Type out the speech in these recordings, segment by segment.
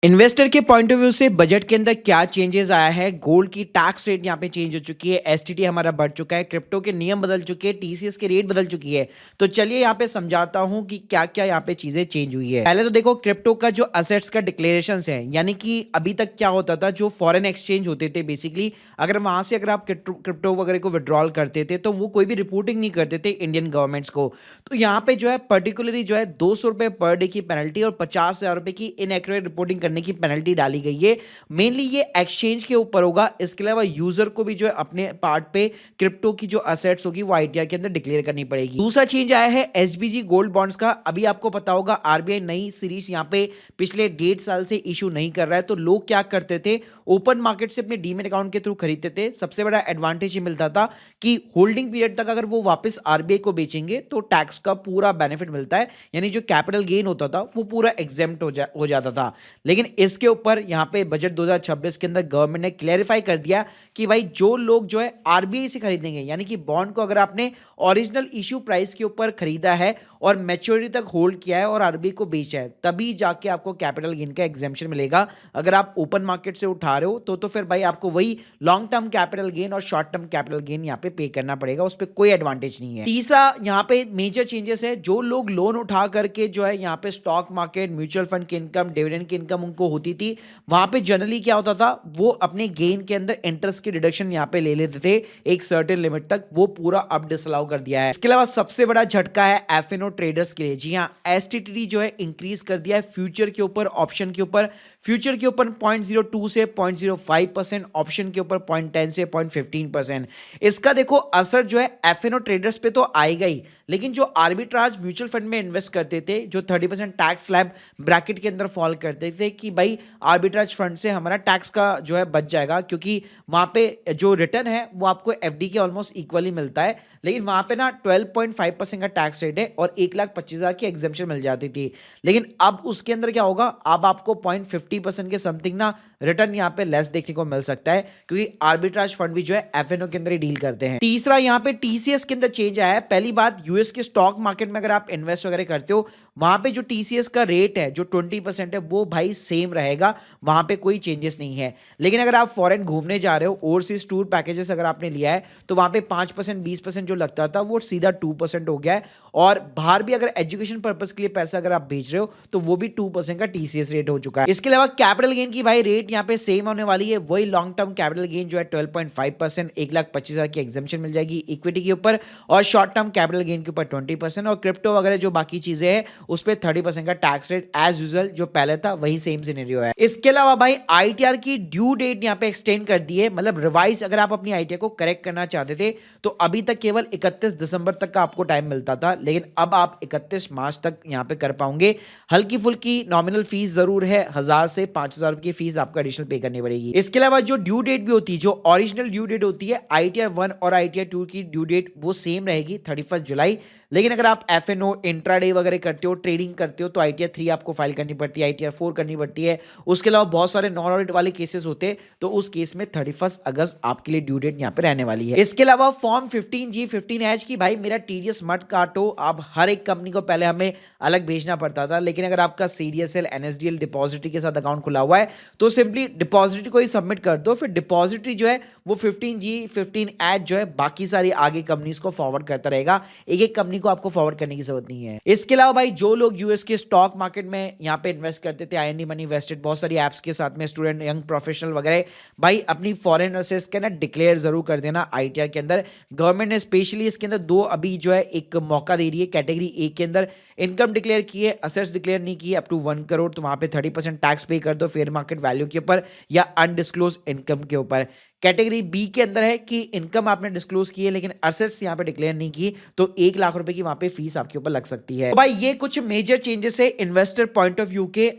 Investor के point of view से budget के अंदर क्या चेंजेस आया है। गोल्ड की टैक्स रेट यहाँ पे चेंज हो चुकी है, एसटीटी हमारा बढ़ चुका है, क्रिप्टो के नियम बदल चुके हैं, टीसीएस की रेट बदल चुकी है। तो चलिए यहाँ पे समझाता हूँ कि क्या क्या यहाँ पे चीजें चेंज हुई है। पहले तो देखो क्रिप्टो का जो असेट्स का डिक्लेरेशन है, यानी कि अभी तक क्या होता था, जो फॉरेन एक्सचेंज होते थे बेसिकली, अगर वहां से अगर आप क्रिप्टो वगैरह को विड्रॉल करते थे तो वो कोई भी रिपोर्टिंग नहीं करते थे इंडियन गवर्नमेंट्स को। तो यहाँ पे जो है पर्टिकुलरली जो है 200 रुपए पर डे की पेनल्टी और 50,000 रुपए की इनएक्यूरेट रिपोर्टिंग करने की पेनल्टी डाली गई है। मेनली ये एक्सचेंज के ऊपर होगा। इसके अलावा यूजर को भी जो है अपने पार्ट पे क्रिप्टो की जो असेट्स होगी वो आईटीआर के अंदर डिक्लेयर करनी पड़ेगी। दूसरा चेंज आया है एसबीजी गोल्ड बॉन्ड्स का। अभी आपको पता होगा आरबीआई नई सीरीज यहाँ पे पिछले 1.5 साल से इशू नहीं कर रहा है। तो लोग क्या करते थे, ओपन मार्केट से अपने डीमेट अकाउंट के थ्रू खरीदते थे। सबसे बड़ा एडवांटेज ये मिलता था कि होल्डिंग पीरियड तक अगर वो वापस आरबीआई को बेचेंगे तो टैक्स का पूरा बेनिफिट मिलता है, यानी जो कैपिटल गेन होता था वो पूरा एग्जेम्प्ट हो जाता था। लेकिन इसके ऊपर यहाँ पे बजट 2026 के अंदर गवर्नमेंट ने क्लैरिफाई कर दिया कि भाई जो लोग जो है आरबीआई से खरीदेंगे, यानी कि बॉन्ड को अगर आपने ओरिजिनल इश्यू प्राइस के ऊपर खरीदा है और मैच्योरिटी तक होल्ड किया है और आरबीआई को बेचा है, तभी जाके आपको कैपिटल गेन का एग्जेम्पशन मिलेगा। अगर आप ओपन मार्केट से उठा रहे हो तो फिर भाई आपको वही लॉन्ग टर्म कैपिटल गेन और शॉर्ट टर्म कैपिटल गेन यहाँ पे करना पड़ेगा, उस पर कोई एडवांटेज नहीं है। तीसरा यहाँ पे मेजर चेंजेस है, जो लोग लोन उठा करके जो है यहाँ पे स्टॉक मार्केट, म्यूचुअल फंड की इनकम, डिविडेंड की इनकम उनको होती थी, वहां पे जनरली क्या होता था, वो अपने गेन के अंदर इंटरेस्ट की डिडक्शन यहाँ पे ले लेते थे एक सर्टेन लिमिट तक। वो पूरा अब डिसअलाउ कर दिया है। इसके अलावा सबसे बड़ा झटका है एफएनओ ट्रेडर्स के लिए। जी हाँ, एसटीटी जो है इंक्रीज कर दिया है फ्यूचर के ऊपर, ऑप्शन के ऊपर। फ्यूचर के ऊपर 0.02 से 0.05%, ऑप्शन के ऊपर 0.10 से 0.15%। इसका देखो असर जो है एफएनओ ट्रेडर्स पे तो आएगा ही, लेकिन जो आर्बिट्राज म्यूचुअल फंड में इन्वेस्ट करते थे, जो 30% टैक्स स्लैब ब्रैकेट के अंदर फॉल करते थे कि भाई आर्बिट्राज फंड से हमारा टैक्स का जो है बच जाएगा, क्योंकि वहां पे जो रिटर्न है वो आपको एफडी के ऑलमोस्ट इक्वली मिलता है, लेकिन वहां पे ना 12.5% का टैक्स रेट है और 1,25,000 की एग्जेम्पशन मिल जाती थी। लेकिन अब उसके अंदर क्या होगा, अब आपको 0.50% के समथिंग ना रिटर्न यहाँ पे लेस देखने को मिल सकता है, क्योंकि आर्बिट्राज फंड भी जो है एफएनओ के अंदर ही डील करते हैं। तीसरा यहाँ पे टीसीएस के अंदर चेंज आया है। पहली बात, यूएस के स्टॉक मार्केट में अगर आप इन्वेस्ट वगैरह करते हो, वहां पे जो टीसीएस का रेट है जो 20% है वो भाई सेम रहेगा, वहां पे कोई चेंजेस नहीं है। लेकिन अगर आप फॉरेन घूमने जा रहे हो, ओवरसीज टूर पैकेजेस अगर आपने लिया है, तो वहां पे 5% 20% जो लगता था वो सीधा 2% हो गया है। और बाहर भी अगर एजुकेशन पर्पज के लिए पैसा अगर आप भेज रहे हो तो वो भी 2% का टीसीएस रेट हो चुका है। इसके अलावा कैपिटल गेन की भाई रेट यहाँ पे सेम होने वाली है, वही लॉन्ग टर्म कैपिटल गेन जो है 12.5%, 1,25,000 की एग्जेम्पशन मिल जाएगी इक्विटी के ऊपर, और शॉर्ट टर्म कैपिटल गेन के ऊपर 20%, और क्रिप्टो वगैरह जो बाकी चीजें हैं उस पर 30% का टैक्स रेट एज यूजुअल जो पहले था वही सेम सिनेरियो है। इसके अलावा भाई आईटीआर की ड्यू डेट यहाँ पे एक्सटेंड कर दी है, मतलब रिवाइज अगर आप अपनी आईटीआर को करेक्ट करना चाहते थे तो अभी तक केवल 31 दिसंबर तक का आपको टाइम मिलता था, लेकिन अब आप 31 मार्च तक यहाँ पे कर पाओगे। हल्की फुल्की नॉमिनल फीस जरूर है, 1,000 से 5,000 की फीस आपको एडिशनल पे करनी पड़ेगी। इसके अलावा जो ड्यू डेट भी होती है, जो ओरिजिनल ड्यू डेट होती है आईटीआर 1 और आईटीआर 2 की ड्यू डेट वो सेम रहेगी 31 जुलाई। लेकिन अगर आप एफएनओ इंट्राडे वगैरह करते हो, ट्रेडिंग करते हो, तो आईटीआर 3 आपको फाइल करनी पड़ती है, आईटीआर 4 करनी पड़ती है। उसके अलावा बहुत सारे नॉन ऑडिट वाले केसेस होते हैं, तो उस केस में 31 अगस्त आपके लिए ड्यू डेट यहाँ पे रहने वाली है। इसके अलावा फॉर्म 15G 15H की भाई मेरा टीडीएस मत काटो, आप हर एक कंपनी को पहले हमें अलग भेजना पड़ता था, लेकिन अगर आपका सीडीएसएल एनएसडीएल डिपॉजिटरी के साथ अकाउंट खुला हुआ है तो सिंपली डिपॉजिटरी को ही सबमिट कर दो, फिर डिपॉजिटरी जो है वो 15G 15H जो है बाकी सारी आगे कंपनीज को फॉरवर्ड करता रहेगा, एक एक कंपनी को आपको फॉरवर्ड करने की जरूरत नहीं है। इसके अलावा भाई जो लोग यूएस के स्टॉक मार्केट में यहाँ पे इन्वेस्ट करते थे, आईएनडी मनी इन्वेस्टेड, बहुत सारी एप्स के साथ में, स्टूडेंट, यंग प्रोफेशनल वगैरह, भाई अपनी फॉरेन असेट्स के ना डिक्लेयर जरूर कर देना आईटीआर के अंदर। गवर्नमेंट ने स्पेशली इसके अंदर दो अभी जो है एक मौका दे रही है, कैटेगरी ए के अंदर इनकम डिक्लेयर की है, असेट्स डिक्लेयर नहीं की है अप टू 1 करोड़, तो वहां पे 30% टैक्स पे कर दो फेयर मार्केट वैल्यू के ऊपर या अनडिस्क्लोज इनकम के ऊपर। कैटेगरी बी के अंदर है कि इनकम आपने डिस्क्लोज की है लेकिन असेट्स यहाँ पे डिक्लेयर नहीं की, तो 1,00,000 रुपए की वहां पे फीस आपके ऊपर लग सकती है। तो भाई ये कुछ मेजर चेंजेस है इन्वेस्टर पॉइंट ऑफ व्यू के।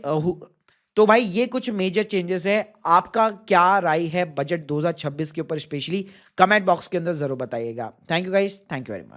तो भाई ये कुछ मेजर चेंजेस है। आपका क्या राय है बजट 2026 के ऊपर, स्पेशली कमेंट बॉक्स के अंदर जरूर बताइएगा। Thank you guys, thank you very much.